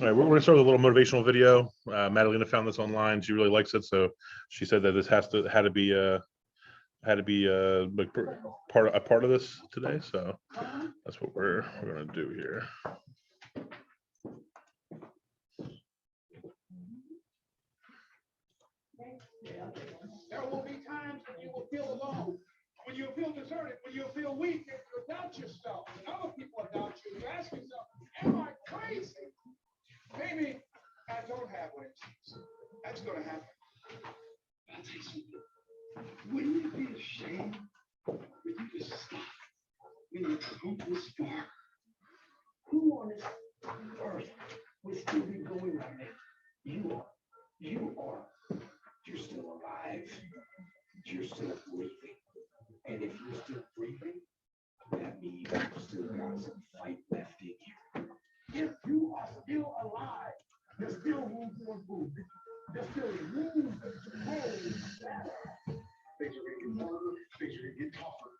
All right, we're going to start with a little motivational video. Madalena found this online. She really likes it, so she said that this had to be like a part of this today. So that's what we're going to do here. There will be times when you will feel alone, when you feel deserted, when you feel weak, and you doubt yourself, and other people doubt you. You ask yourself, am I crazy? Maybe I don't have what it takes. That's going to happen. I'll tell you something. Wouldn't it be a shame for you to stop when you come this far? Who on this earth would still be going right now? You are. You are. You're still alive. You're still breathing. And if you're still breathing, that means you still got some fight left in you. If you are still alive, there's still room for improvement. There's still room to hold better. Things are going to get harder. Things are going to get tougher.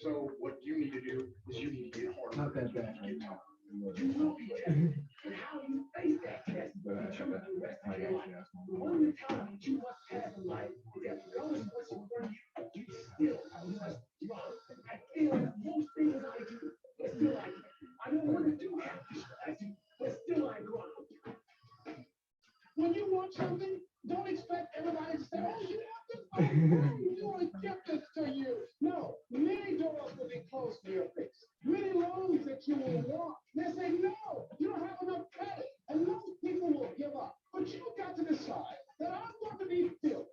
So what you need to do is you need to get harder. Not that bad. Get tougher. You will be tested. And how you face that test determines the rest of your life. The only time that you must pass in life is that regardless of what's in front of you, you still must run. I feel like most things I do, but still I do. I don't want to do half I do, but still I run. When you want something, don't expect everybody to say, oh, you have to fight. You want to get this to you. No, many doors will be closed to your face. Many loans that you will want. They say, no, you don't have enough credit. And most people will give up. But you've got to decide that I'm going to be filled.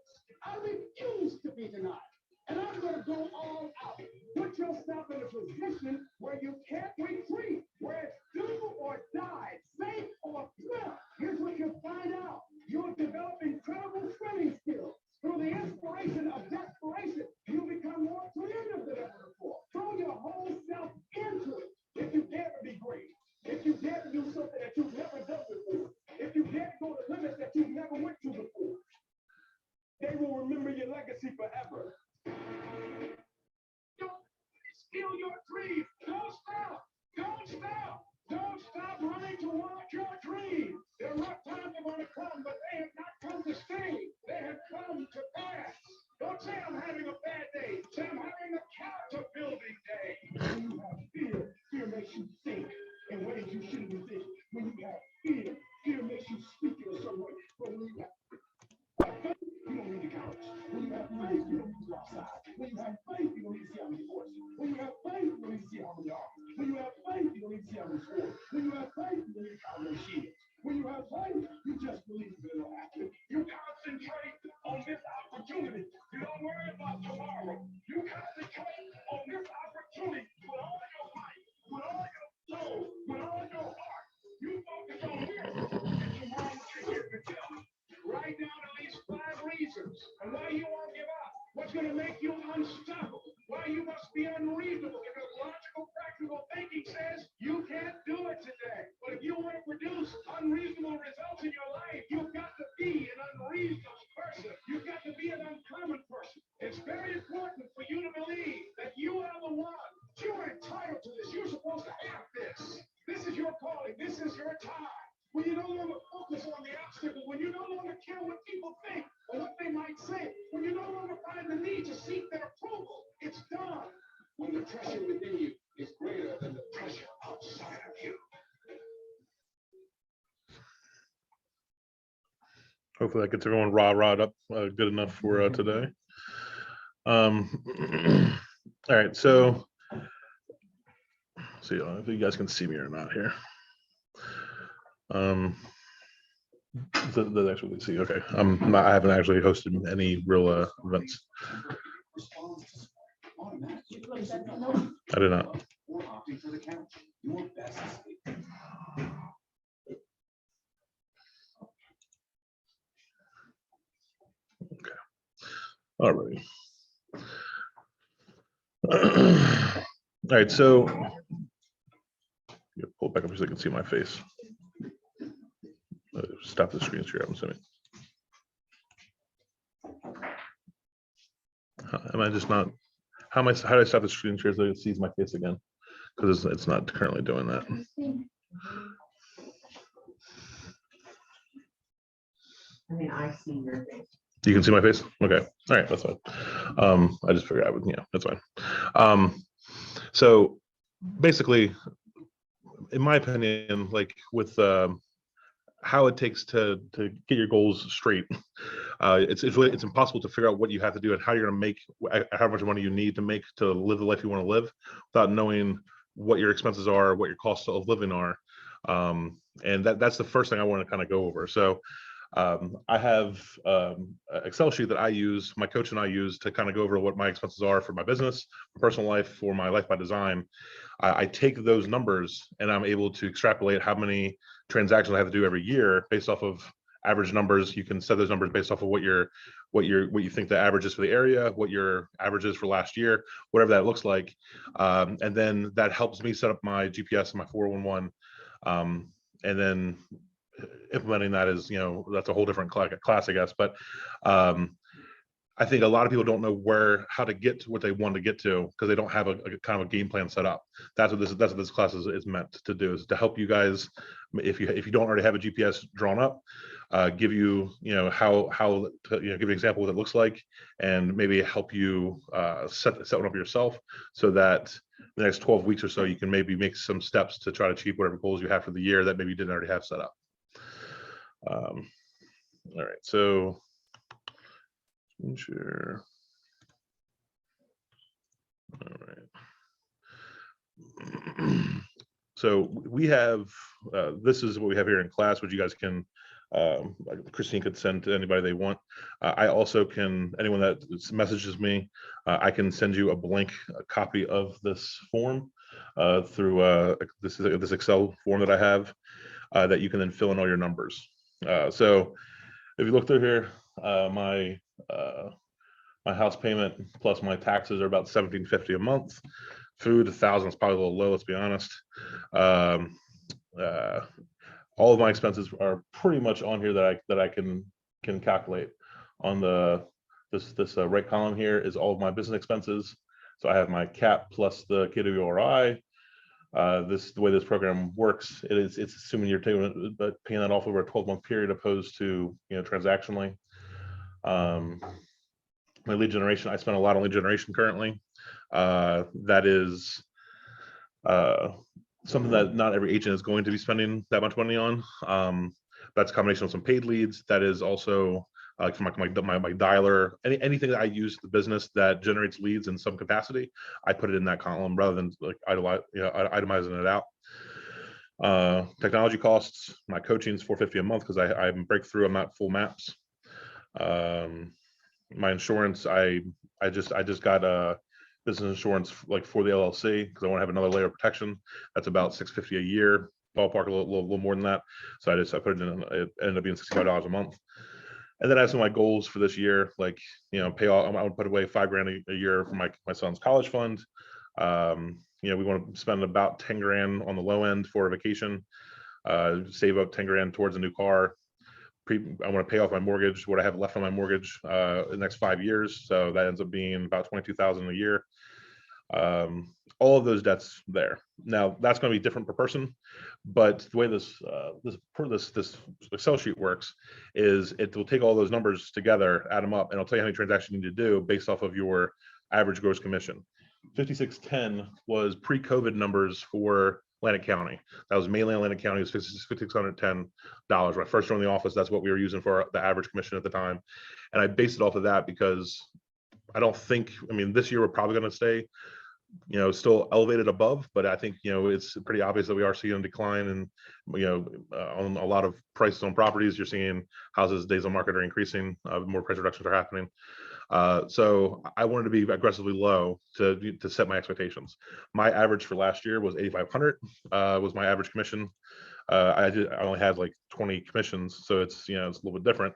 I refuse to be denied. And I'm going to go all out. Put yourself in a position where you can't retreat, where it's do or die, safe or swim. Here's what you'll find out. You'll develop incredible swimming skills. Through the inspiration of desperation, you'll become more creative than ever before. Throw your whole self into it. If you dare to be great, if you dare to do something that you've never done before, if you dare to go to limits that you've never went to before, they will remember your legacy forever. Don't steal your dreams. Don't stop. Don't stop. Don't stop running towards your dreams. There are rough times are going to come, but they have not come to stay. They have come to pass. Don't say I'm having a bad day. Say I'm having a character building day. When you have fear, fear makes you think in ways you shouldn't think. When you have fear, fear makes you speak in a certain way. But when you have faith, you don't need to couch. When you have faith, you don't need to go outside. When you have faith, you don't need to see how many horses. When you have faith, you don't need to see how many arms. When you have faith, you don't need to see how many swords. When you have faith, you don't need to count how many shields. When you have faith, you just believe that it'll happen. You concentrate on this opportunity. You don't worry about tomorrow. You concentrate on this opportunity with all your might, with all your soul, with all your heart. You focus on this, and tomorrow will take care of itself. Write down at least 5 reasons and why you won't give up. What's going to make you unstoppable? Why you must be unreasonable? Because logical, practical thinking says you can't do it today. But if you want to produce unreasonable results in your life, you've got to be an unreasonable person. You've got to be an uncommon person. It's very important for you to believe that you are the one. You're entitled to this. You're supposed to have this. This is your calling. This is your time. When you no longer focus on the obstacle, when you no longer care what people think or what they might say, when you no longer find the need to seek their approval, it's done. When the pressure within you is greater than the pressure outside of you. Hopefully that gets everyone rah-rahed up good enough for today. All right, so see if you guys can see me or not here. That's actually see. Okay, I haven't actually hosted any real events. I did not. Okay. All right. All right. So pull it back up so you can see my face. Stop the screen share. I'm assuming. Am I just not? How do I stop the screen share so it sees my face again? Because it's not currently doing that. I mean, I see your face. You can see my face? Okay. All right, that's fine. I just figured I would, that's fine. So basically, in my opinion, like with how it takes to get your goals straight, it's impossible to figure out what you have to do and how you're going to make, how much money you need to make to live the life you want to live without knowing what your expenses are, what your costs of living are. And that's the first thing I want to kind of go over. So I have an Excel sheet that I use, my coach and I use to kind of go over what my expenses are for my business, my personal life, for my life by design. I take those numbers and I'm able to extrapolate how many transactions I have to do every year based off of average numbers. You can set those numbers based off of what you think the average is for the area, what your average is for last year, whatever that looks like. And then that helps me set up my GPS and my 411. And then implementing that is, that's a whole different class, I guess. But I think a lot of people don't know how to get to what they want to get to because they don't have a kind of a game plan set up. That's what this class is meant to do, is to help you guys, if you don't already have a GPS drawn up, give you, how to, give you an example of what it looks like, and maybe help you set one up yourself so that the next 12 weeks or so you can maybe make some steps to try to achieve whatever goals you have for the year that maybe you didn't already have set up. All right, so sure. All right. So we have, this is what we have here in class, which you guys can, Christine could send to anybody they want. I also can, anyone that messages me, I can send you a blank copy of this form through this Excel form that I have that you can then fill in all your numbers. So if you look through here, my house payment plus my taxes are about $1,750 a month. Food, $1,000 is probably a little low, let's be honest. All of my expenses are pretty much on here that I can calculate. On this right column here is all of my business expenses. So I have my cap plus the KWRI. The way this program works, it's assuming you're paying that off over a 12-month period opposed to transactionally. My lead generation, I spend a lot on lead generation currently. That is something that not every agent is going to be spending that much money on. That's a combination of some paid leads. That is also like for my dialer, anything that I use the business that generates leads in some capacity, I put it in that column rather than like itemizing it out. Technology costs, my coaching is $450 a month because I'm breakthrough. I'm not full maps. My insurance, I just got a business insurance like for the LLC because I want to have another layer of protection. That's about $650 a year, ballpark, a little more than that. So I put it in. It ended up being $65 a month. And then I have some of my goals for this year, like pay off. I would put away $5,000 a year for my son's college fund. We want to spend about $10,000 on the low end for a vacation. Save up $10,000 towards a new car. I want to pay off my mortgage, what I have left on my mortgage in the next 5 years. So that ends up being about $22,000 a year. All of those debts there. Now that's going to be different per person, but the way this Excel sheet works is it will take all those numbers together, add them up, and it'll tell you how many transactions you need to do based off of your average gross commission. 5610 was pre-COVID numbers for Atlantic County. That was mainly Atlantic County. It was $5,610. When I first joined the office, that's what we were using for the average commission at the time. And I based it off of that because this year we're probably going to stay, still elevated above, but I think, it's pretty obvious that we are seeing a decline and, on a lot of prices on properties. You're seeing houses, days on market are increasing, more price reductions are happening. So I wanted to be aggressively low to set my expectations. My average for last year was $8,500 was my average commission. I only had like 20 commissions, so it's it's a little bit different,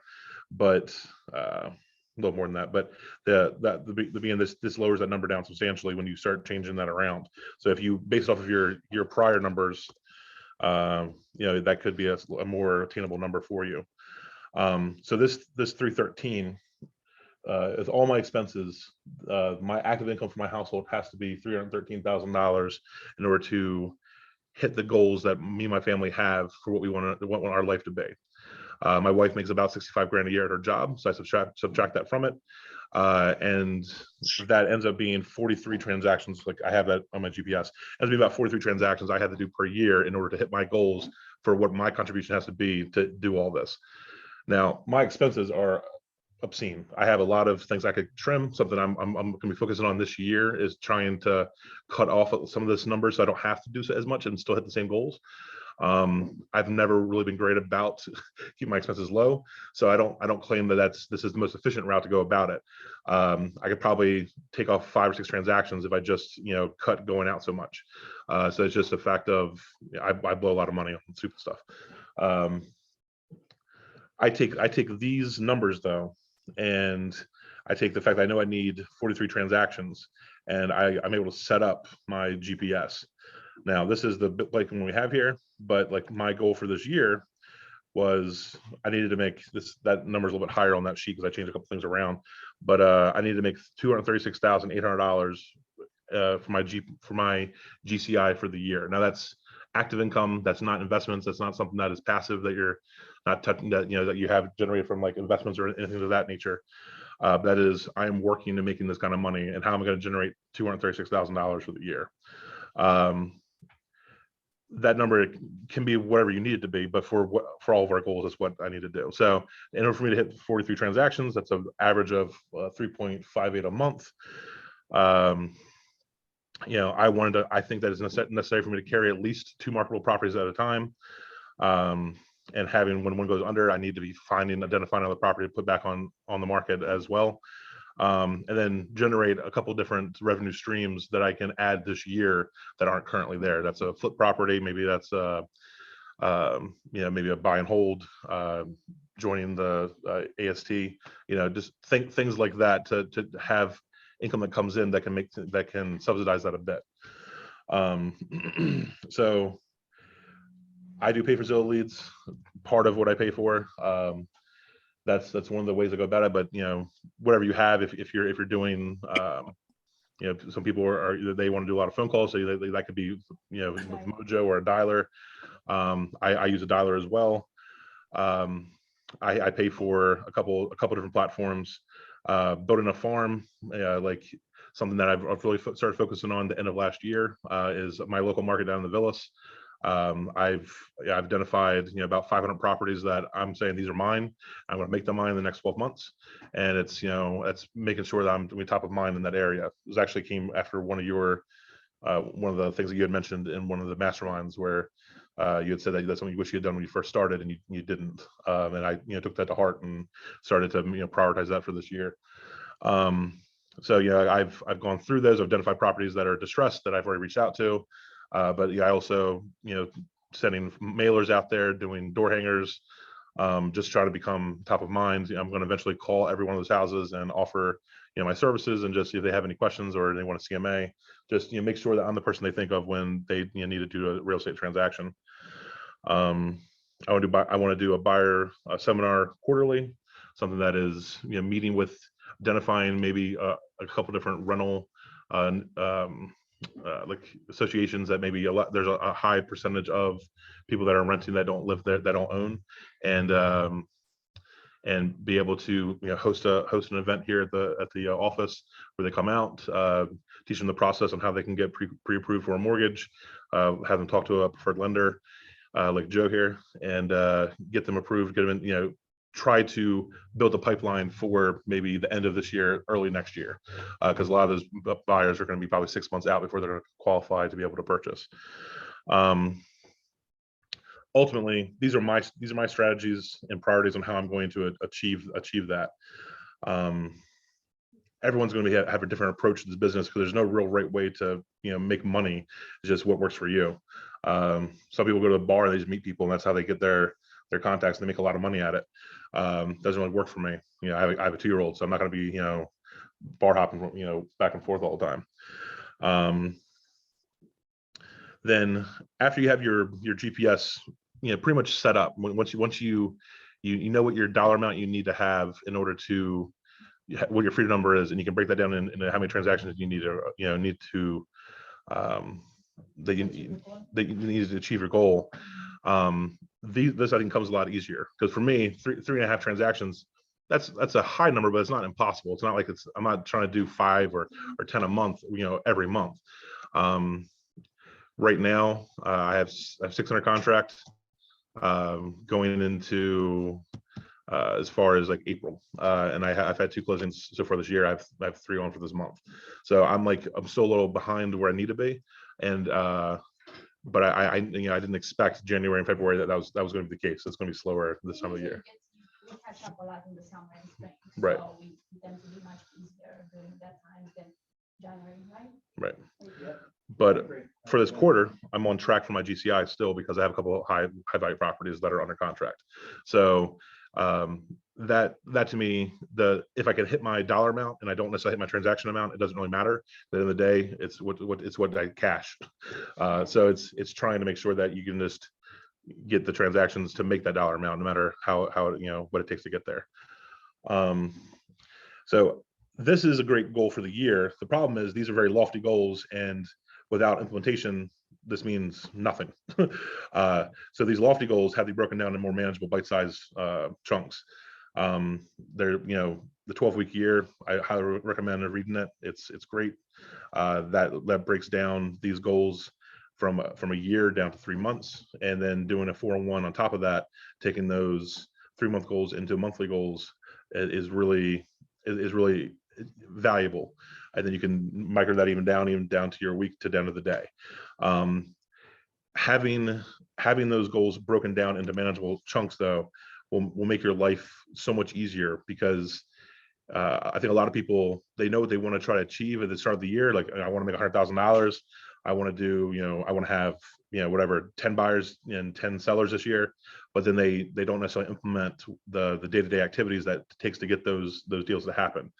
but a little more than that. But this lowers that number down substantially when you start changing that around. So if you base off of your prior numbers, that could be a more attainable number for you. So this 313. Is all my expenses. My active income for my household has to be $313,000 in order to hit the goals that me and my family have for what we want our life to be. My wife makes about 65 grand a year at her job, so I subtract that from it. And that ends up being 43 transactions. Like I have that on my GPS. It ends up being about 43 transactions I had to do per year in order to hit my goals for what my contribution has to be to do all this. Now, my expenses are obscene. I have a lot of things I could trim. Something I'm going to be focusing on this year is trying to cut off some of this numbers so I don't have to do as much and still hit the same goals. I've never really been great about keeping my expenses low, so I don't claim that this is the most efficient route to go about it. I could probably take off 5 or 6 transactions if I just cut going out so much. So it's just a fact of I blow a lot of money on stupid stuff. I take these numbers though, and I take the fact that I know I need 43 transactions, and I'm able to set up my GPS. Now, this is the like one we have here, but like my goal for this year was I needed to make that number's a little bit higher on that sheet because I changed a couple things around, but I needed to make $236,800 for my GCI for the year. Now that's active income. That's not investments. That's not something that is passive that you're not touching, that that you have generated from like investments or anything of that nature. That is, I am working to making this kind of money, and how am I going to generate $236,000 for the year? That number can be whatever you need it to be, but for all of our goals, that's what I need to do. So in order for me to hit 43 transactions, that's an average of 3.58 a month. I think that is necessary for me to carry at least 2 marketable properties at a time. And having, when one goes under, I need to be identifying another property to put back on the market as well. And then generate a couple different revenue streams that I can add this year that aren't currently there. That's a flip property. Maybe that's maybe a buy and hold, joining the AST, just things like that to have income that comes in that can subsidize that a bit. So I do pay for Zillow leads, part of what I pay for. That's one of the ways I go about it. But whatever you have, if you're doing, some people they want to do a lot of phone calls, so that could be with Mojo or a dialer. I use a dialer as well. I pay for a couple different platforms. Building a farm, like something that I've really started focusing on the end of last year, is my local market down in the Villas. I've identified about 500 properties that I'm saying these are mine. I'm going to make them mine in the next 12 months, and it's it's making sure that I'm top of mind in that area. This actually came after one of the things that you had mentioned in one of the masterminds, where you had said that that's something you wish you had done when you first started and you didn't, and I took that to heart and started to prioritize that for this year. So I've gone through those. I've identified properties that are distressed that I've already reached out to. But I also, sending mailers out there, doing door hangers, just trying to become top of mind. I'm going to eventually call every one of those houses and offer, my services, and just see if they have any questions or they want a CMA. Just make sure that I'm the person they think of when they need to do a real estate transaction. I want to do a buyer seminar quarterly, something that is meeting with, identifying maybe a couple different rental like associations that maybe there's a high percentage of people that are renting that don't live there, that don't own, and be able to host an event here at the office where they come out, teach them the process on how they can get pre-approved for a mortgage, have them talk to a preferred lender like Joe here, and get them approved, get them in, try to build a pipeline for maybe the end of this year, early next year, because a lot of those buyers are going to be probably 6 months out before they're going to qualify to be able to purchase. Ultimately, these are my strategies and priorities on how I'm going to achieve that. Everyone's going to have a different approach to this business, because there's no real right way to make money. It's just what works for you. Some people go to the bar and they just meet people, and that's how they get their contacts, and they make a lot of money at it. Doesn't really work for me. I have a 2-year-old, so I'm not going to be bar hopping back and forth all the time. Then after you have your GPS pretty much set up, once you know what your dollar amount you need to have in order to what your freedom number is, and you can break that down into how many transactions you need to that you need to achieve your goal. This I think comes a lot easier, because for me, three and a half transactions, that's a high number, but it's not impossible. It's not like I'm not trying to do 5 or 10 a month, every month. Right now, I have 600 contracts going into as far as like April, and I've had 2 closings so far this year. I have 3 on for this month, so I'm still a little behind where I need to be, and but I didn't expect January and February that was going to be the case. It's going to be slower this time of the year. We catch up a lot in the summer and spring, right? So we tend to be much easier during that time than January, right? Right. But for this quarter, I'm on track for my GCI still, because I have a couple of high value properties that are under contract. So that to me, if I can hit my dollar amount and I don't necessarily hit my transaction amount, it doesn't really matter. At the end of the day, it's what I cash. So it's trying to make sure that you can just get the transactions to make that dollar amount, no matter how what it takes to get there. So this is a great goal for the year. The problem is these are very lofty goals, and without implementation, this means nothing. So these lofty goals have to be broken down in more manageable bite-sized chunks. They're the 12-week year. I highly recommend reading it. It's great. That breaks down these goals from a year down to 3 months, and then doing a 4-1 on top of that, taking those 3-month goals into monthly goals is really valuable. And then you can micro that even down to your week to down to the day. Having those goals broken down into manageable chunks, though, will make your life so much easier, because I think a lot of people, they know what they want to try to achieve at the start of the year. Like, I want to make $100,000. I want to do, I want to have, whatever, 10 buyers and 10 sellers this year. But then they don't necessarily implement the day-to-day activities that it takes to get those deals to happen.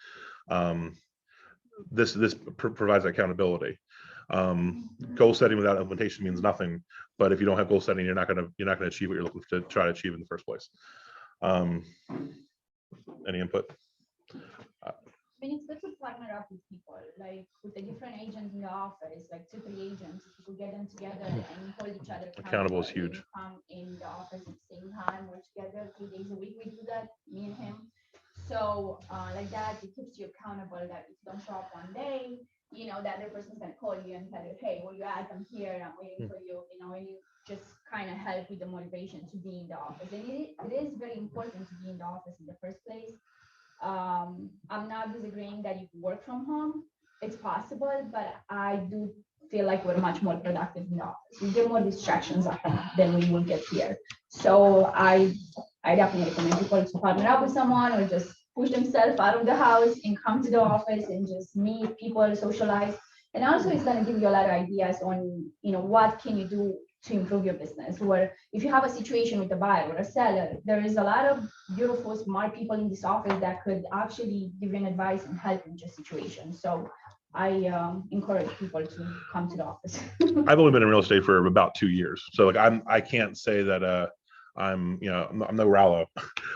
This provides accountability. Goal setting without implementation means nothing. But if you don't have goal setting, you're not going to achieve what you're looking to try to achieve in the first place. Any input? I mean, it's good to partner up with people, like with the different agents in the office, like 2-3 agents. If you could get them together and hold each other Accountable is huge. Come in the office at the same time, we're together 3 days a week. We do that, me and him. So like that, it keeps you accountable. That if you don't show up one day, the other person's gonna call you and tell you, hey, where you at? I'm here. I'm waiting for you. And you just kind of help with the motivation to be in the office. And it is very important to be in the office in the first place. I'm not disagreeing that you can work from home. It's possible, but I do feel like we're much more productive in the office. We get more distractions at home than we will get here. So I definitely recommend people to partner up with someone, or just push themselves out of the house and come to the office and just meet people, socialize. And also, it's going to give you a lot of ideas on, what can you do to improve your business. Where if you have a situation with a buyer or a seller, there is a lot of beautiful, smart people in this office that could actually give you an advice and help in your situation. So I encourage people to come to the office. I've only been in real estate for about 2 years, so like I can't say that I'm no Rallo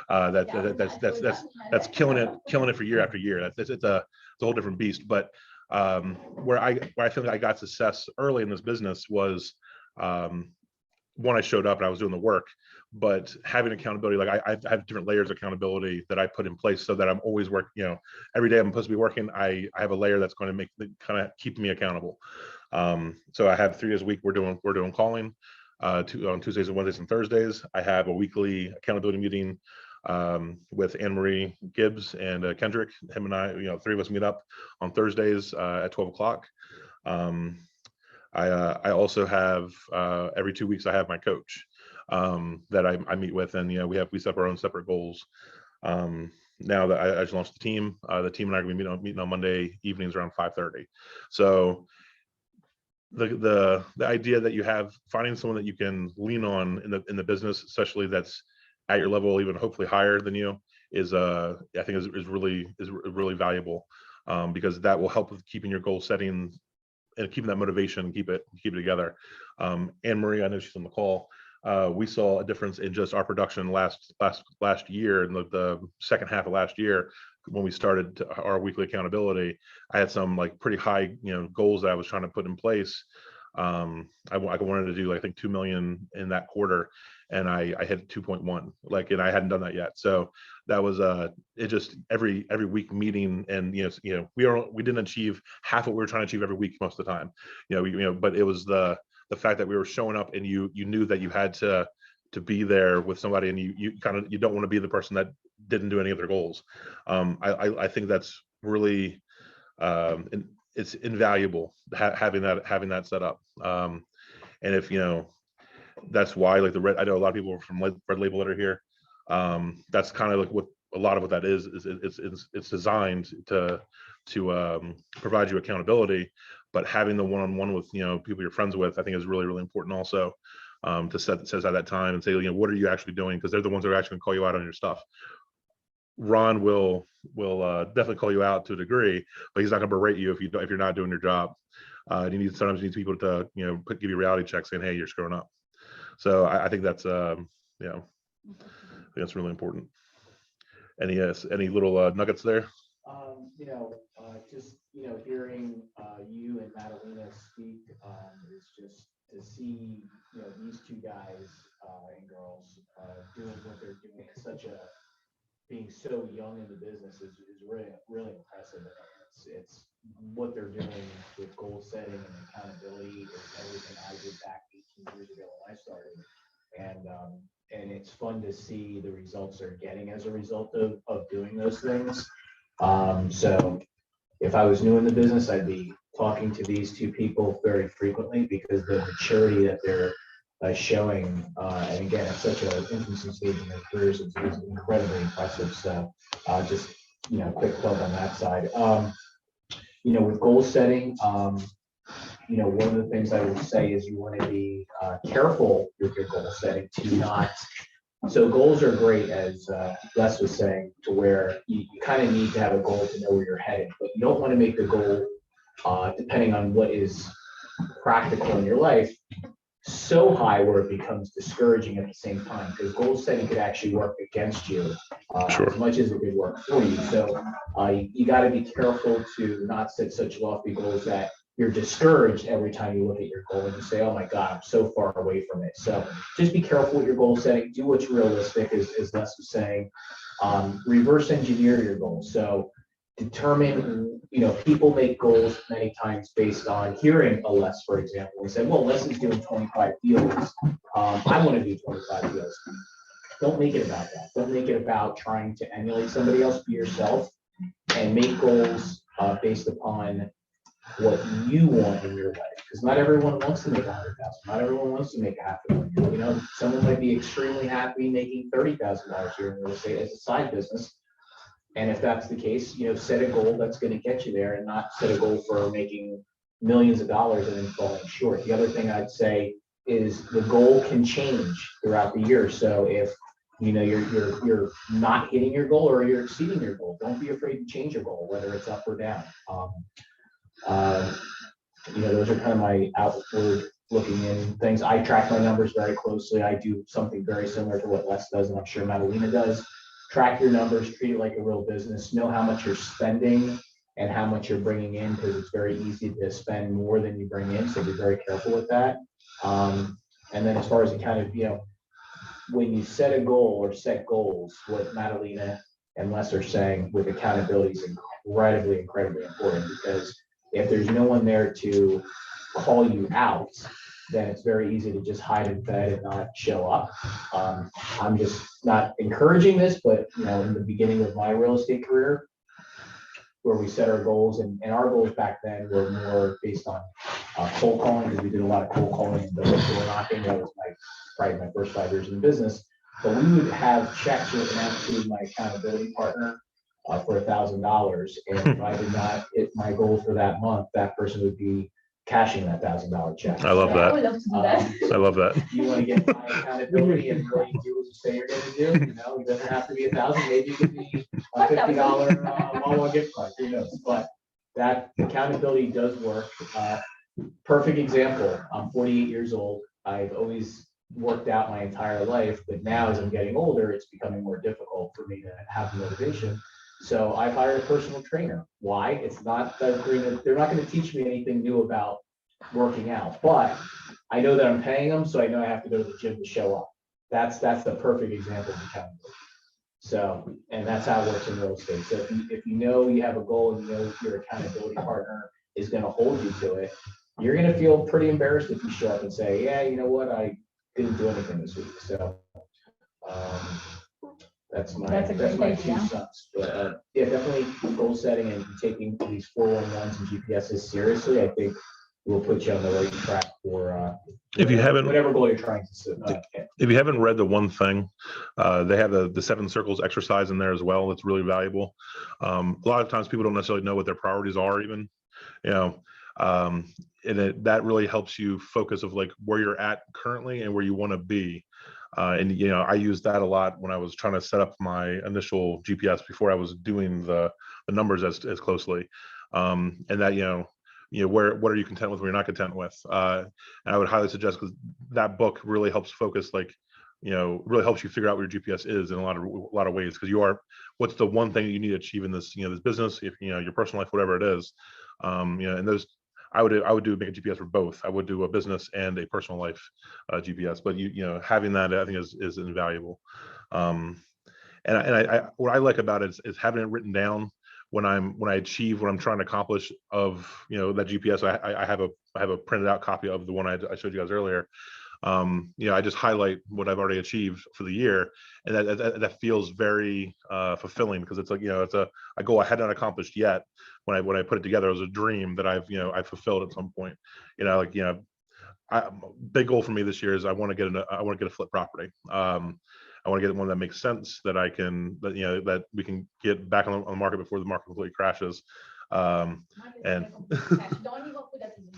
that's killing it for year after year. It's a whole different beast. But where I feel like I got success early in this business was, one, I showed up and I was doing the work, but having accountability, like I have different layers of accountability that I put in place, so that I'm always working, every day I'm supposed to be working. I have a layer that's going to kind of keep me accountable. So I have 3 days a week. We're doing calling on Tuesdays and Wednesdays and Thursdays. I have a weekly accountability meeting with Anne Marie Gibbs and Kendrick. Him and I, 3 of us meet up on Thursdays at 12 o'clock. I also have every 2 weeks I have my coach that I meet with, and we set our own separate goals. Now that I just launched the team and I are going to be meeting on Monday evenings around 5:30. So the idea that you have, finding someone that you can lean on in the business, especially that's at your level, even hopefully higher than you, is I think is really valuable, because that will help with keeping your goal setting and keeping that motivation and keep it together. Anne Marie, I know she's on the call. We saw a difference in just our production last year, in the second half of last year, when we started our weekly accountability. I had some like pretty high goals that I was trying to put in place, I wanted to do, I think, 2 million in that quarter, and I hit 2.1, like, and I hadn't done that yet. So that was it just every week meeting, and we didn't achieve half what we were trying to achieve every week most of the time, but it was the fact that we were showing up, and you knew that you had to be there with somebody, and you don't want to be the person that didn't do any of their goals. I think that's really it's invaluable having that set up. And if that's why, like, I know a lot of people from Red Label that are here. That's kind of like what a lot of what that is it's designed to provide you accountability, but having the one-on-one with people you're friends with, I think, is really, really important also, to set aside that time and say, what are you actually doing, because they're the ones that are actually going to call you out on your stuff. Ron will definitely call you out to a degree, but he's not going to berate you if you're not doing your job. Sometimes you need people to give you reality checks saying, hey, you're screwing up. So I think that's I think that's really important. Any little nuggets there? Just hearing you and Madalena speak is just to see these two guys and girls doing what they're doing at being so young in the business is really, really impressive. It's what they're doing with goal setting and accountability is everything I did back 18 years ago when I started. And it's fun to see the results they're getting as a result of doing those things. So if I was new in the business, I'd be talking to these two people very frequently, because the maturity that they're showing, and again, at such an infancy stage in their careers, is incredibly impressive. So just quick plug on that side. With goal setting, one of the things I would say is you want to be careful with your goal setting to not. So goals are great, as Les was saying, to where you kind of need to have a goal to know where you're headed, but you don't want to make the goal, depending on what is practical in your life, so high where it becomes discouraging at the same time, because goal setting could actually work against you as much as it could work for you. So you got to be careful to not set such lofty goals that you're discouraged every time you look at your goal and you say, oh my God, I'm so far away from it. So just be careful with your goal setting. Do what's realistic, as Les was saying. Reverse engineer your goals. So determine, people make goals many times based on hearing a Les, for example, and say, well, Les is doing 25 deals. I want to do 25 deals. Don't make it about that. Don't make it about trying to emulate somebody else. Be yourself and make goals based upon what you want in your life, because not everyone wants to make 100,000. Not everyone wants to make $500,000. Someone might be extremely happy making $30,000 a year in real estate as a side business. And if that's the case, set a goal that's going to get you there, and not set a goal for making millions of dollars and then falling short. The other thing I'd say is the goal can change throughout the year. So if you're not hitting your goal or you're exceeding your goal, don't be afraid to change your goal, whether it's up or down. Those are kind of my outward looking in things. I track my numbers very closely. I do something very similar to what Les does, and I'm sure Madalena does. Track your numbers, treat it like a real business. Know how much you're spending and how much you're bringing in, because it's very easy to spend more than you bring in. So be very careful with that. And then as far as when you set a goal or set goals, what Madalena and Les are saying with accountability is incredibly, incredibly important, because if there's no one there to call you out, then it's very easy to just hide in bed and not show up. I'm just not encouraging this, but in the beginning of my real estate career, where we set our goals, and our goals back then were more based on cold calling, because we did a lot of cold calling and door knocking. That was probably my first 5 years in the business. But we would have checks written out to my accountability partner for $1,000, and if I did not hit my goal for that month, that person would be cashing that $1,000 check. I love that. I would love to do that. I love that. You want to get my accountability and really do what you say you're going to do. It doesn't have to be 1,000. Maybe it could be a $50 Wawa gift card. Who knows? But that accountability does work. Perfect example. I'm 48 years old. I've always worked out my entire life, but now as I'm getting older, it's becoming more difficult for me to have the motivation. So I've hired a personal trainer. Why? It's not that they're not going to teach me anything new about working out, but I know that I'm paying them, so I know I have to go to the gym to show up. That's the perfect example of accountability. So, and that's how it works in real estate. So if you know you have a goal and you know your accountability partner is going to hold you to it, you're going to feel pretty embarrassed if you show up and say, yeah, you know what, I didn't do anything this week. So that's my 2 cents. But yeah, definitely goal setting and taking these 411s and GPSs seriously, I think will put you on the right track for If you haven't, whatever goal you're trying to if you haven't read the one thing, they have the 7 circles exercise in there as well. It's really valuable. A lot of times people don't necessarily know what their priorities are even, you know, and that really helps you focus of like where you're at currently and where you want to be. And, you know, I used that a lot when I was trying to set up my initial GPS before I was doing the numbers as closely. And that, you know, what are you content with, what you're not content with? And I would highly suggest, because that book really helps focus, like, you know, really helps you figure out what your GPS is in a lot of ways, because what's the one thing that you need to achieve in this, you know, this business, if, you know, your personal life, whatever it is, you know, and those, I would make a GPS for both. I would do a business and a personal life GPS, but you know, having that, I think is invaluable. And I what I like about it is having it written down when I achieve what I'm trying to accomplish of, you know, that GPS. I have a printed out copy of the one I showed you guys earlier. You know, I just highlight what I've already achieved for the year, and that feels very fulfilling, because it's like, you know, it's a goal I had not accomplished yet. When I put it together, it was a dream that I've fulfilled at some point. You know, like, you know, big goal for me this year is I want to get a flip property. I want to get one that makes sense, that you know, that we can get back on the market before the market completely crashes. And don't even put that in the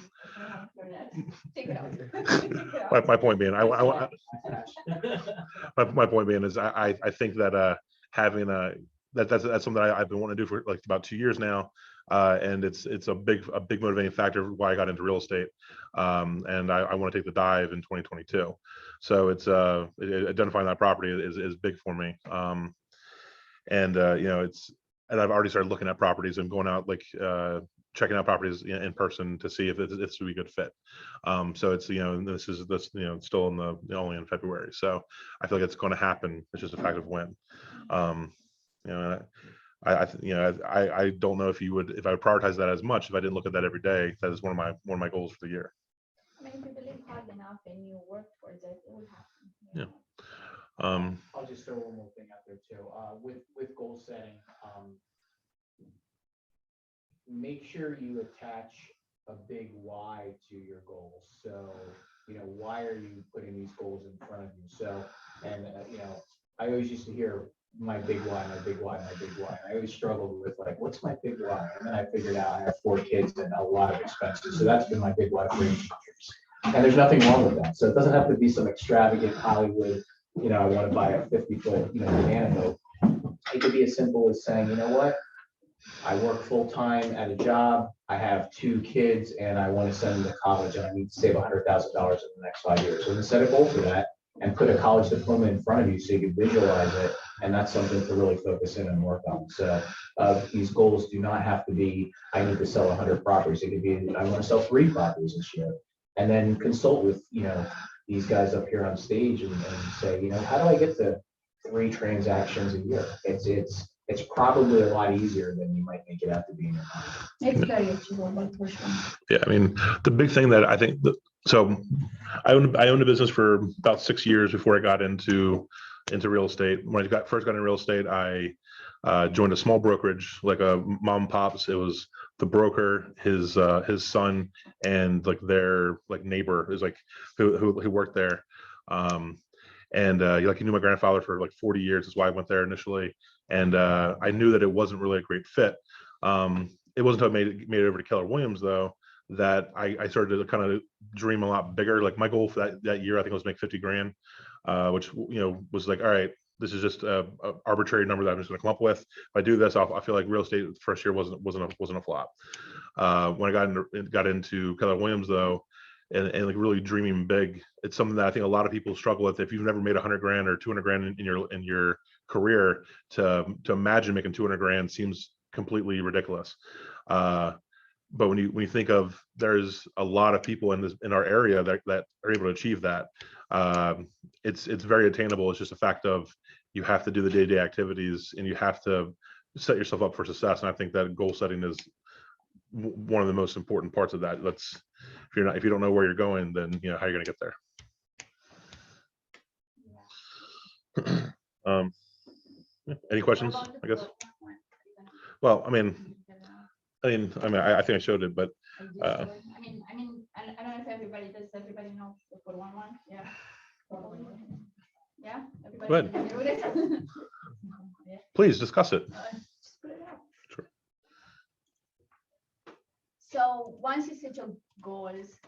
take it out. my point being, my point being is I think that having that's something I've been wanting to do for like about 2 years now, and it's a big motivating factor why I got into real estate, and I want to take the dive in 2022. So it's identifying that property is big for me, and you know, and I've already started looking at properties and going out, like checking out properties in person to see if this would be a good fit. So it's, you know, this you know, still only in February, so I feel like it's going to happen. It's just a fact of when. You know, I don't know if I would prioritize that as much if I didn't look at that every day. That is one of my goals for the year. I mean, if you believe hard enough and you work towards it, it will happen. Yeah. I'll just throw one more thing out there too. With goal setting, make sure you attach a big why to your goals. So, you know, why are you putting these goals in front of you? So, and you know, I always used to hear my big why, my big why, my big why. And I always struggled with, like, what's my big why? And then I figured out I have 4 kids and a lot of expenses. So that's been my big why for 18 years. And there's nothing wrong with that. So it doesn't have to be some extravagant Hollywood, you know, I want to buy a 50-foot, you know, banana boat. It could be as simple as saying, you know what? I work full time at a job. I have 2 kids and I want to send them to college, and I need to save $100,000 in the next 5 years. So then set a goal for that and put a college diploma in front of you so you can visualize it. And that's something to really focus in and work on. So these goals do not have to be, I need to sell 100 properties. It could be, I want to sell 3 properties this year. And then consult with, you know, these guys up here on stage and say, you know, how do I get to 3 transactions a year? It's probably a lot easier than you might make it out to be in your mind. It's very achievable for sure. Yeah, I mean, the big thing that I think so I owned a business for about 6 years before I got into real estate. When I first got into real estate, I joined a small brokerage, like a mom and pops. It was the broker, his son, and like their like neighbor is like who worked there. And like, he knew my grandfather for like 40 years. That's why I went there initially. And I knew that it wasn't really a great fit. It wasn't until I made it over to Keller Williams, though, that I started to kind of dream a lot bigger. Like, my goal for that year, I think, was make 50 grand, which, you know, was like, all right, this is just a arbitrary number that I'm just going to come up with. If I do this, I feel like real estate the first year wasn't a flop. When I got into Keller Williams, though, and like really dreaming big, it's something that I think a lot of people struggle with. If you've never made 100 grand or 200 grand in your career, to imagine making 200 grand seems completely ridiculous. but when you think of, there's a lot of people in our area that are able to achieve that. It's very attainable. It's just a fact of, you have to do the day-to-day activities, and you have to set yourself up for success. And I think that goal setting is one of the most important parts of that. If you don't know where you're going, then how are you going to get there? Any questions, I guess? Well, I think I showed it, but I don't know if everybody knows the 411. Yeah. Probably. Yeah. Everybody Go ahead. familiar with it? Yeah. Please discuss it. Just put it out. Sure. So once you set your goals,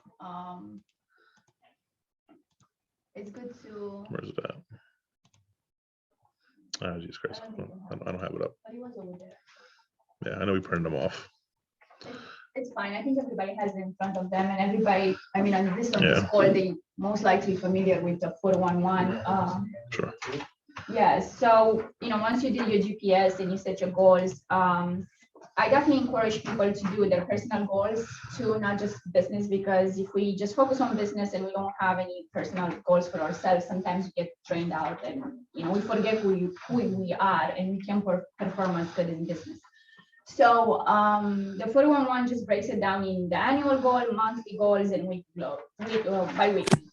it's good to. Where's it at? Oh, Jesus Christ. I don't have it up. But it was over there. Yeah, I know we printed them off. It's fine. I think everybody has it in front of them, and everybody, on this Yeah. call, they most likely familiar with the 411. Sure. Yeah, so, once you do your GPS and you set your goals, I definitely encourage people to do their personal goals too, not just business, because if we just focus on business and we don't have any personal goals for ourselves, sometimes we get drained out and, we forget who we are, and we can perform as good in business. So the 411 just breaks it down in the annual goal, monthly goals, and bi-weekly.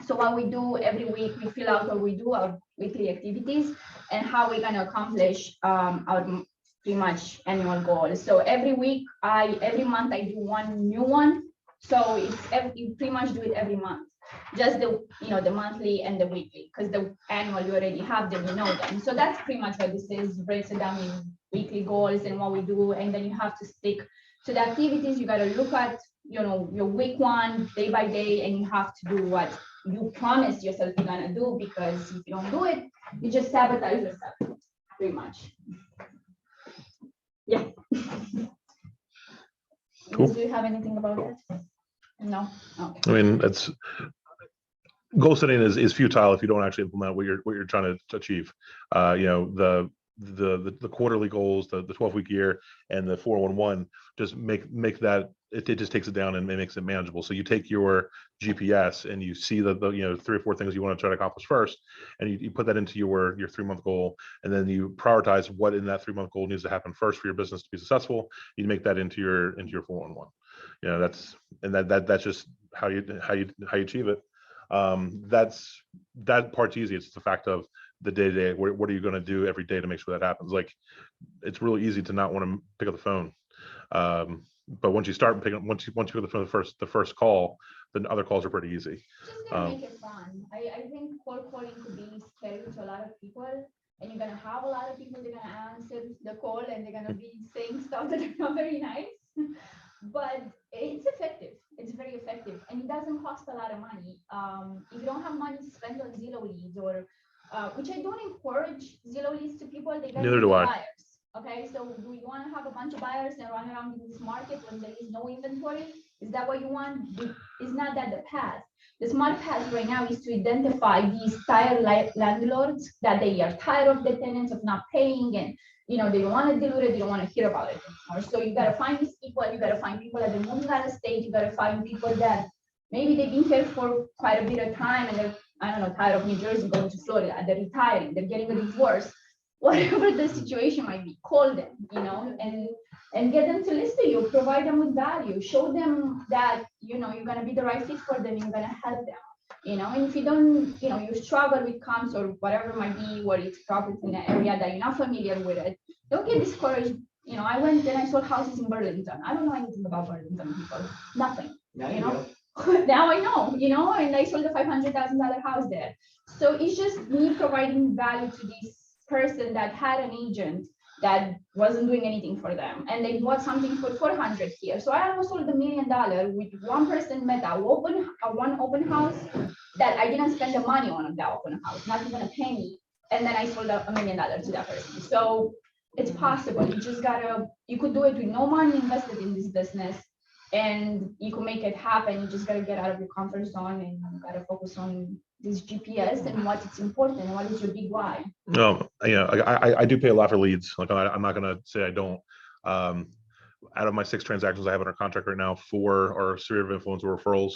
So what we do every week, we fill out what we do, our weekly activities, and how we're gonna accomplish our pretty much annual goals. So every month I do one new one. So you pretty much do it every month. Just the monthly and the weekly, because the annual you already have them, them. So that's pretty much what this is, breaks it down in weekly goals and what we do, and then you have to stick to the activities. You got to look at your week one day by day, and you have to do what you promised yourself you're gonna do, because if you don't do it, you just sabotage yourself pretty much. Yeah. Cool. Do you have anything about that? No. Okay. It's goal setting is futile if you don't actually implement what you're trying to achieve. The quarterly goals, the 12-week year, and the 411 just make that it just takes it down and it makes it manageable. So you take your GPS and you see the 3 or 4 things you want to try to accomplish first, and you put that into your 3-month goal, and then you prioritize what in that 3-month goal needs to happen first for your business to be successful. You make that into your 411. That's just how you achieve it. That part's easy. It's the fact of the day-to-day. What are you going to do every day to make sure that happens? Like, it's really easy to not want to pick up the phone, but once you start picking up, once you pick up the first call, then other calls are pretty easy. Just gonna make it fun. I think cold calling could be scary to a lot of people, and you're gonna have a lot of people. They're gonna answer the call and they're gonna be saying stuff that are not very nice, but it's effective. It's very effective, and it doesn't cost a lot of money. If you don't have money to spend on Zillow leads, or which I don't encourage Zillow leads to people. They gotta Neither do I. buyers. Okay, so do you want to have a bunch of buyers and run around in this market when there is no inventory? Is that what you want? It's not that the path. The smart path right now is to identify these tired landlords that they are tired of the tenants of not paying, and they don't want to deal with it, they don't want to hear about it anymore. So you got to find these people, you got to find people that are moving out of state, you got to find people that maybe they've been here for quite a bit of time and they're, tired of New Jersey going to Florida, they're retiring, they're getting a divorce, whatever the situation might be. Call them, and get them to listen to you, provide them with value, show them that, you're going to be the right fit for them, you're going to help them. And if you don't, you struggle with comps or whatever it might be, where it's property in an area that you're not familiar with it, don't get discouraged. I went and I sold houses in Burlington. I don't know anything about Burlington people, nothing, Now I know, and I sold a $500,000 house there. So it's just me providing value to this person that had an agent that wasn't doing anything for them, and they bought something for 400 here. So I almost sold $1 million with one person met one open house that I didn't spend the money on that open house, not even a penny, and then I sold $1 million to that person. So it's possible. You could do it with no money invested in this business, and you can make it happen. You just gotta get out of your comfort zone, and you gotta focus on this GPS and what is important, and what is your big why. No, I do pay a lot for leads. Like, I'm not gonna say I don't, out of my 6 transactions I have under contract right now, 4 are sphere of influence or referrals.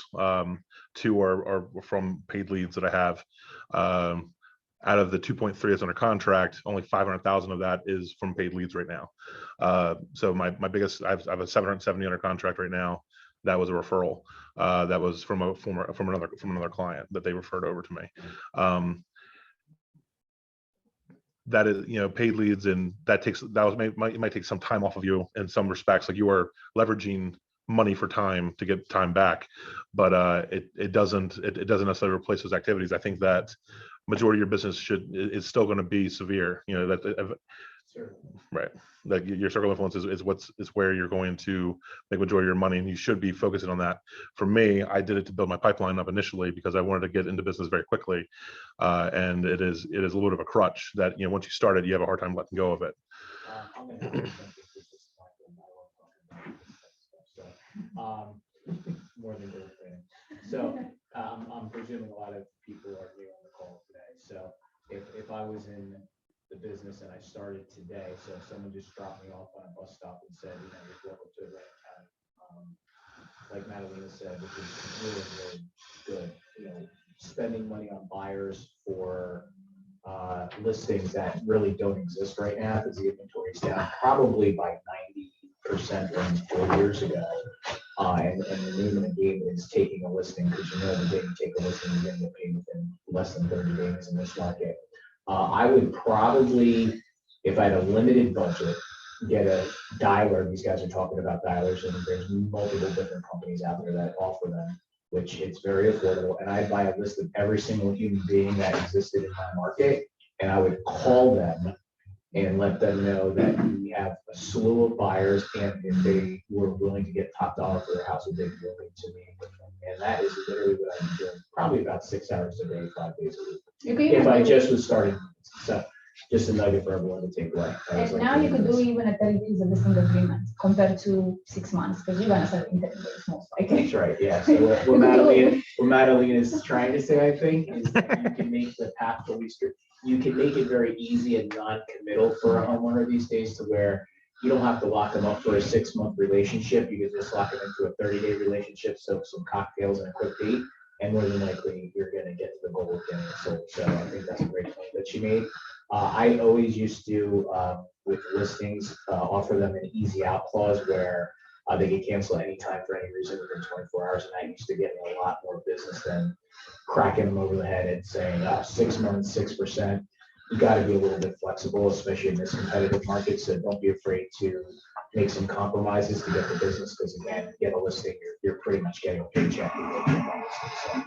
2 are from paid leads that I have. Out of the 2.3 that's under contract, only 500,000 of that is from paid leads right now. So my biggest, I have a 770 under contract right now. That was a referral. That was from another client that they referred over to me. That is, paid leads, and it might take some time off of you in some respects. Like, you are leveraging money for time to get time back, but it doesn't necessarily replace those activities. I think that majority of your business is still going to be severe. Sure. Right. Like, your circle of influence is where you're going to make majority of your money, and you should be focusing on that. For me, I did it to build my pipeline up initially because I wanted to get into business very quickly, and it is a little bit of a crutch that once you start it, you have a hard time letting go of it. I'm gonna have to jump into this platform. I love talking about this type of stuff. So, more than good thing. So, I'm presuming a lot of people are new on the call today. So, if I was in the business and I started today, so if someone just dropped me off on a bus stop and said, just walk up to Atlantic County, like Madalena said, which is really, really good. Spending money on buyers for listings that really don't exist right now because the inventory is down probably by 90% from 4 years ago. And the name of the game is taking a listing, because the day you take a listing, you're going to get paid within less than 30 days in this market. I would probably, if I had a limited budget, get a dialer. These guys are talking about dialers, and there's multiple different companies out there that offer them, which it's very affordable. And I'd buy a list of every single human being that existed in my market, and I would call them and let them know that we have a slew of buyers, and if they were willing to get top dollar for their house, they'd be willing to meet with them. And that is literally what I'm doing, probably about 6 hours a day, 5 days a week. If I just was starting, so just a nugget for everyone to take away. And now you could do even a 30 days of listing agreement compared to 6 months, because you're gonna sell in 30 days most likely. That's right, yeah. So what Madalena is trying to say, I think, is that you can make the path to least, you can make it very easy and non-committal for a homeowner these days, to where you don't have to lock them up for a 6-month relationship. You can just lock them into a 30-day relationship, so some cocktails and a quick date, and more than likely you're going to get to the goal of getting it sold. So I think that's a great point that she made. I always used to, with listings, offer them an easy out clause where they could cancel anytime for any reason within 24 hours. And I used to get me a lot more business than cracking them over the head and saying, 6 months, 6%. You got to be a little bit flexible, especially in this competitive market. So don't be afraid to make some compromises to get the business, because again, get a listing, you're pretty much getting a paycheck. So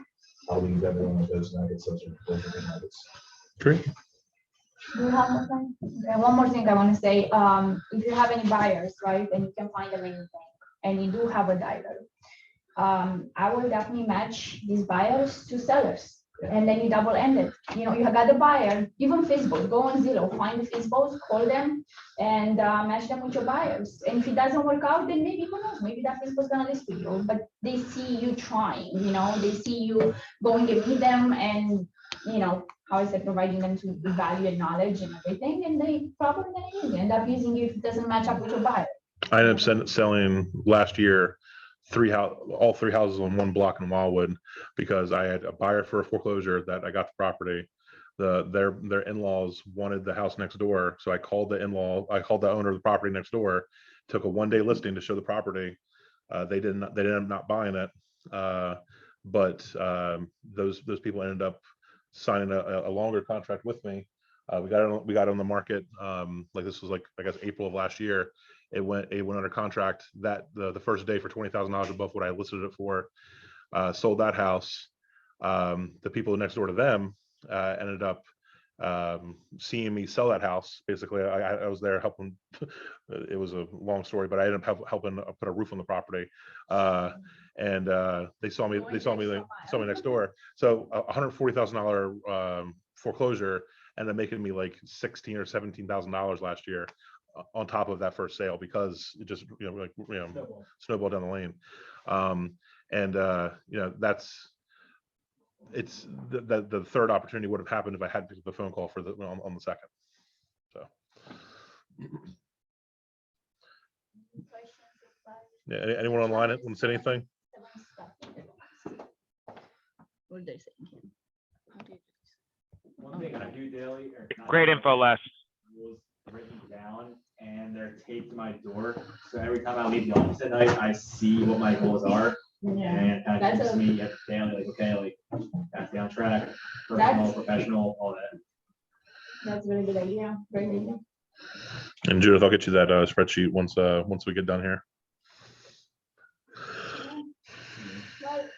I'll leave everyone with those nuggets. Those are good nuggets. Great. Do you have more time? Okay, one more thing I want to say. If you have any buyers, right, and you can find them anything, and you do have a dialer, I will definitely match these buyers to sellers. And then you double end it. You have got the buyer, even Facebook, go on Zillow, find the Facebook, call them, and match them with your buyers. And if it doesn't work out, then maybe, who knows, maybe that Facebook's gonna list with you. But they see you trying, they see you going to meet them, and how I said, providing them to value and knowledge and everything, and they probably gonna end up using you if it doesn't match up with your buyer. I ended up selling last year all 3 houses on one block in Wildwood, because I had a buyer for a foreclosure that I got the property. Their in-laws wanted the house next door, so I called the owner of the property next door, took a 1-day listing to show the property. They ended up not buying it, but those people ended up signing a longer contract with me. We got on the market, this was I guess April of last year. It went under contract that the first day for $20,000 above what I listed it for. Sold that house. The people next door to them ended up seeing me sell that house. Basically, I was there helping. It was a long story, but I ended up helping put a roof on the property. And they saw me next door. So $140,000 foreclosure ended up making me like $16,000 or $17,000 last year, on top of that first sale, because it just snowballed down the lane. It's the third opportunity would have happened if I hadn't picked the phone call on the second. So Questions Yeah, anyone online want to say anything? What they saying? One thing I do daily. Great info, Les. Was written down and they're taped to my door. So every time I leave the office at night, I see what my goals are. Yeah, And it kind of That's keeps a- me at daily, like, okay, like, gotta stay on track, personal, That's- professional, all that. that's a really good idea. Very good idea. And Judith, I'll get you that spreadsheet once we get done here. Well,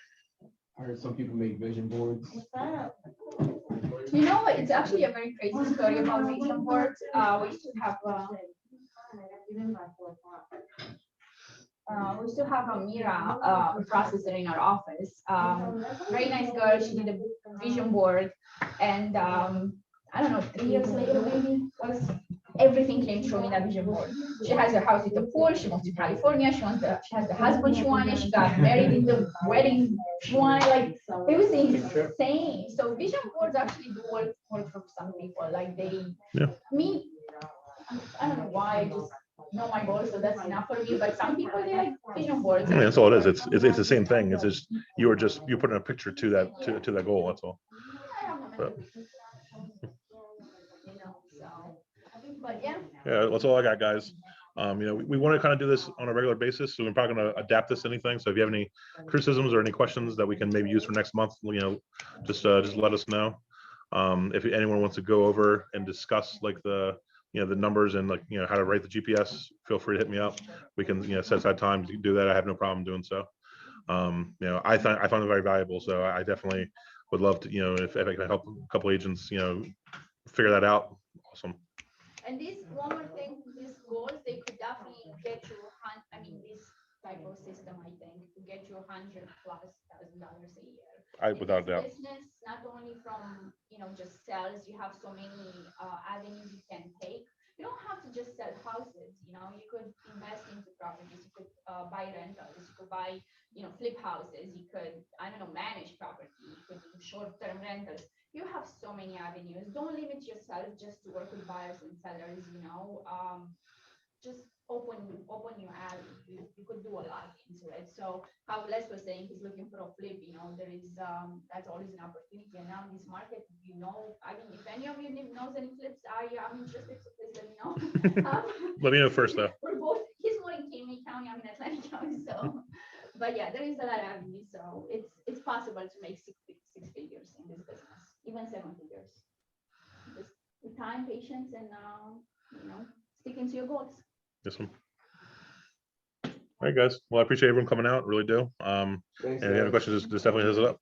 I heard some people make vision boards. you know what? It's actually a very crazy story about vision boards. We used to have a Mira processor in our office. Very nice girl. She did a vision board, and I don't know, 3 years later maybe was everything came through in that vision board. She has a house with a pool. She moved to California. She has the husband she wanted. She got married in the wedding she wanted. Like it was insane. So vision boards actually do work for some people. Like they, Yeah. me, I don't know why. I just know my goals, so that's enough for me. But some people they like vision boards. I mean, that's all it is. It's the same thing. It's just you're putting a picture to that to that goal. That's all. I have no But- you know, so, but yeah. Yeah, that's all I got, guys. We want to kind of do this on a regular basis, so we're probably going to adapt this to anything. So if you have any criticisms or any questions that we can maybe use for next month, just let us know. If anyone wants to go over and discuss like the numbers and like how to write the GPS, feel free to hit me up. We can set aside time to do that. I have no problem doing so. I find it very valuable, so I definitely would love to if I can help a couple agents figure that out. Awesome. And this one more thing, these goals, they could definitely get you, this type of system, I think, to get you $100,000+ a year. In Without a this doubt. business, not only from, just sales, you have so many avenues you can take. You don't have to just sell houses, you could invest into properties, you could buy rentals, you could buy, flip houses, you could, manage property, you could do short-term rentals. You have so many avenues. Don't limit yourself just to work with buyers and sellers, just open your alley. You could do a lot into it. So how Les was saying, he's looking for a flip, there is, that's always an opportunity. And now in this market, if any of you knows any flips, I'm interested, so please let me know. Let me know first, though. We're both, he's more in Kinney County, I'm in Atlantic County, so, but yeah, there is a lot of avenues, so it's possible to make six figures in this business, even 7 figures. Just with time, patience, and, sticking to your goals. This one. All right, guys. Well, I appreciate everyone coming out. Really do. Thanks, And if you have any guys. questions, just definitely hit us up.